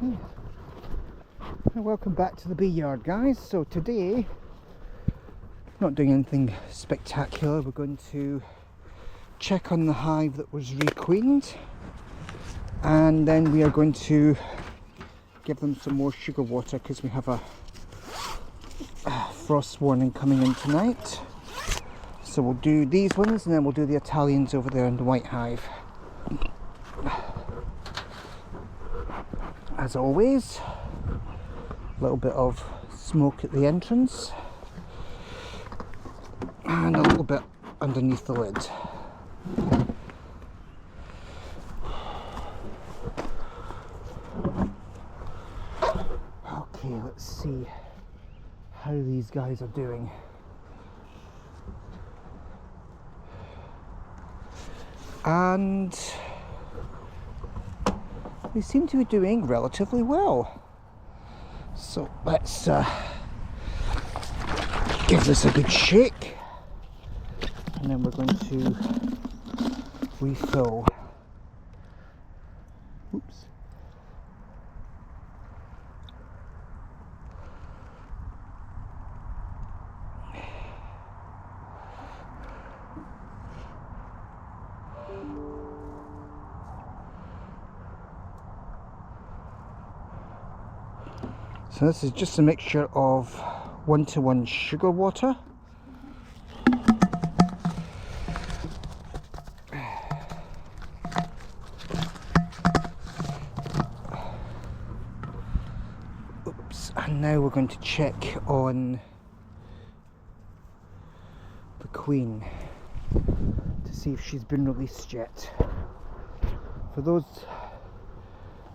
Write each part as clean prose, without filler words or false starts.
And welcome back to the bee yard, guys. So today, not doing anything spectacular. We're going to check on the hive that was requeened, and then we are going to give them some more sugar water because we have a frost warning coming in tonight. So we'll do these ones and then we'll do the Italians over there in the white hive. As always, a little bit of smoke at the entrance and a little bit underneath the lid. Okay, let's see how these guys are doing. And they seem to be doing relatively well. So let's give this a good shake, and then we're going to refill. Oops. So this is just a mixture of 1-to-1 sugar water, oops, and now we're going to check on the queen to see if she's been released yet. For those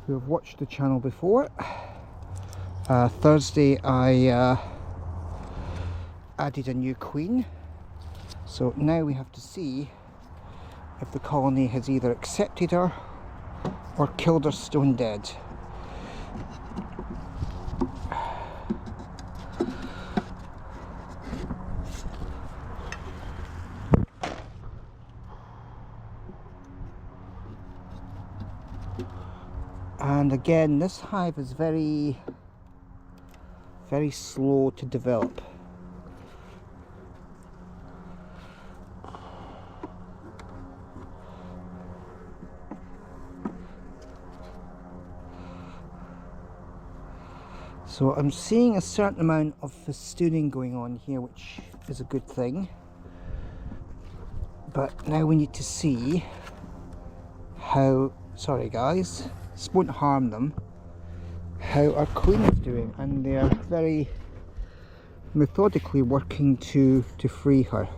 who have watched the channel before, Thursday I added a new queen, so now we have to see if the colony has either accepted her or killed her stone dead. And again, this hive is very slow to develop. So I'm seeing a certain amount of festooning going on here, which is a good thing. But now we need to see how, sorry guys, this won't harm them, how our queen is doing, and they are very methodically working to free her.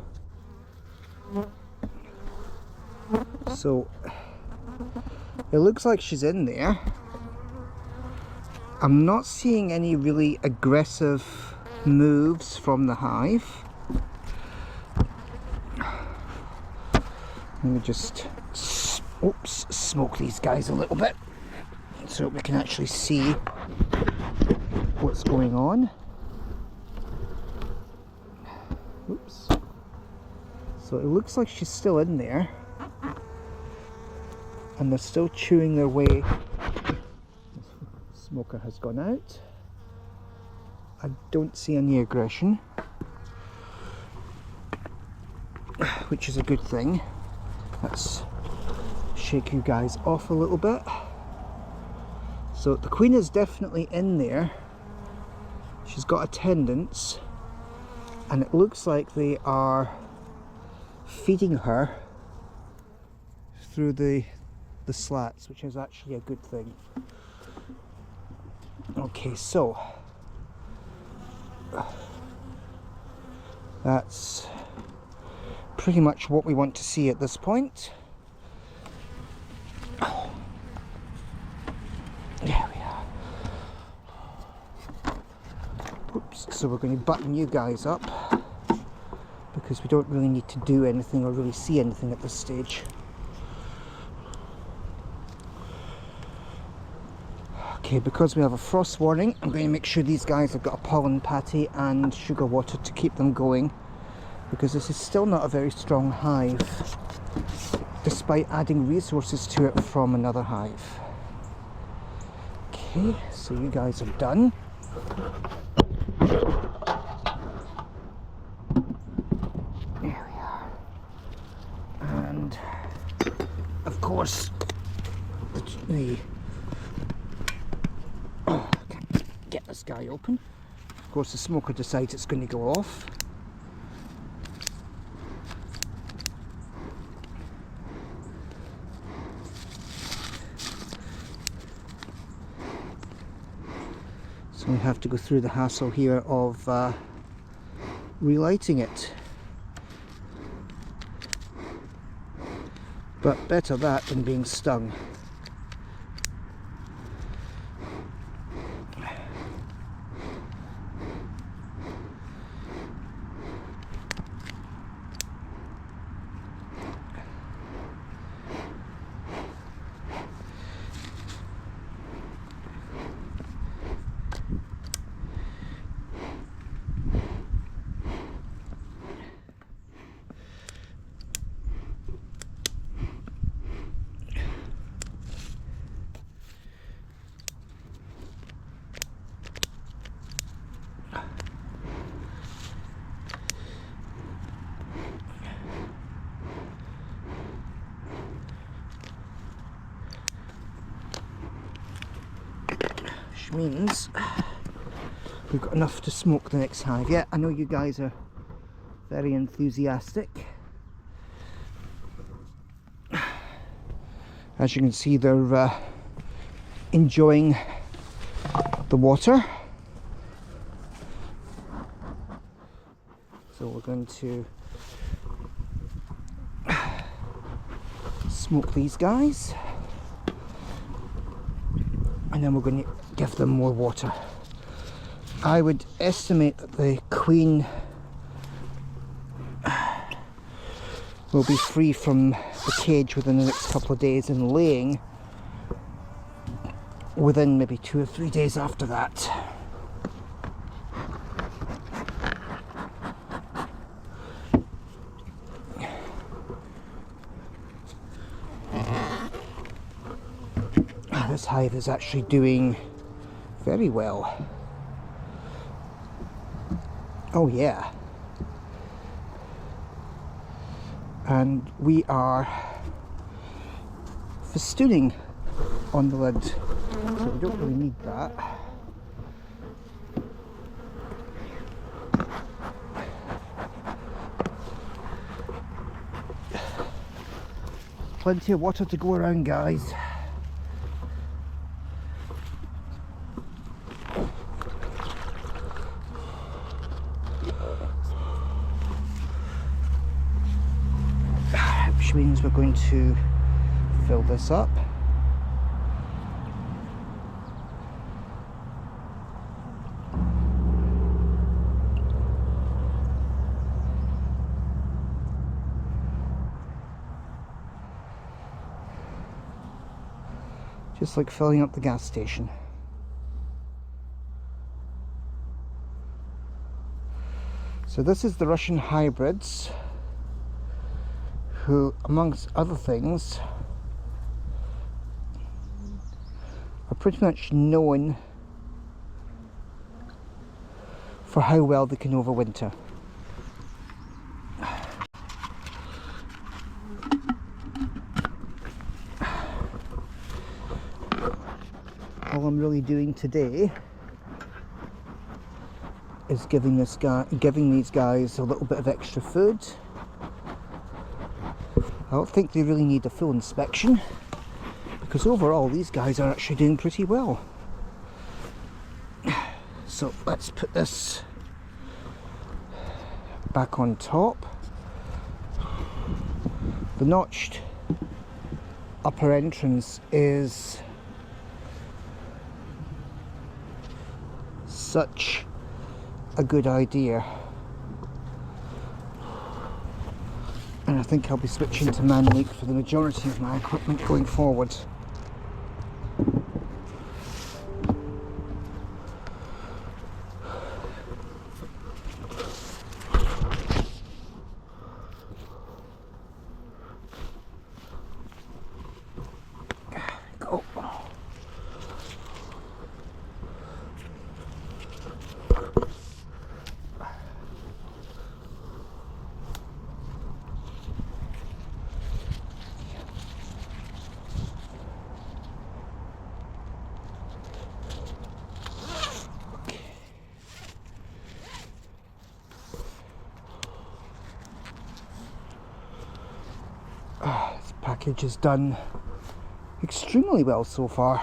So it looks like she's in there. I'm not seeing any really aggressive moves from the hive. Let me just smoke these guys a little bit so we can actually see what's going on. Oops. So it looks like she's still in there, and they're still chewing their way. The smoker has gone out. I don't see any aggression, which is a good thing. Let's shake you guys off a little bit. So the queen is definitely in there. She's got attendants, and it looks like they are feeding her through the slats, which is actually a good thing. Okay, so that's pretty much what we want to see at this point. There we are. Oops, so we're going to button you guys up because we don't really need to do anything or really see anything at this stage. Okay, because we have a frost warning, I'm going to make sure these guys have got a pollen patty and sugar water to keep them going, because this is still not a very strong hive, despite adding resources to it from another hive. Okay, so you guys are done. There we are. And of course, oh, I can't get this guy open. Of course, the smoker decides it's going to go off. So we have to go through the hassle here of relighting it. But better that than being stung. Which means we've got enough to smoke the next hive. Yeah, I know you guys are very enthusiastic. As you can see, they're enjoying the water. So we're going to smoke these guys, and then we're going to give them more water. I would estimate that the queen will be free from the cage within the next couple of days and laying within maybe 2 or 3 days after that. This hive is actually doing very well. Oh yeah. And we are festooning on the lid, so we don't really need that. Plenty of water to go around, guys. Which means we're going to fill this up. Just like filling up the gas station. So this is the Russian hybrids, who, amongst other things, are pretty much known for how well they can overwinter. All I'm really doing today is giving these guys a little bit of extra food. I don't think they really need a full inspection, because overall these guys are actually doing pretty well. So let's put this back on top. The notched upper entrance is such a good idea. And I think I'll be switching to man leak for the majority of my equipment going forward. There we go. package has done extremely well so far.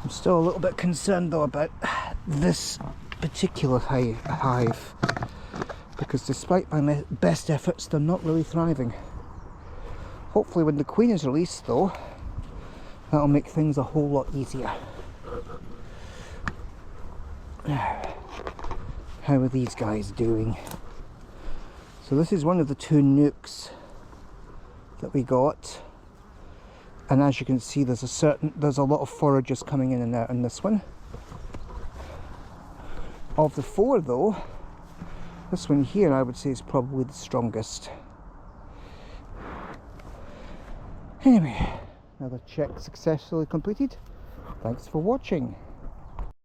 I'm still a little bit concerned though about this particular hive, because despite my best efforts, they're not really thriving. Hopefully when the queen is released though, that'll make things a whole lot easier. How are these guys doing? So this is one of the 2 nukes that we got, and as you can see there's a lot of foragers coming in and out in this one. Of the 4 though, this one here I would say is probably the strongest. Anyway, another check successfully completed. Thanks for watching.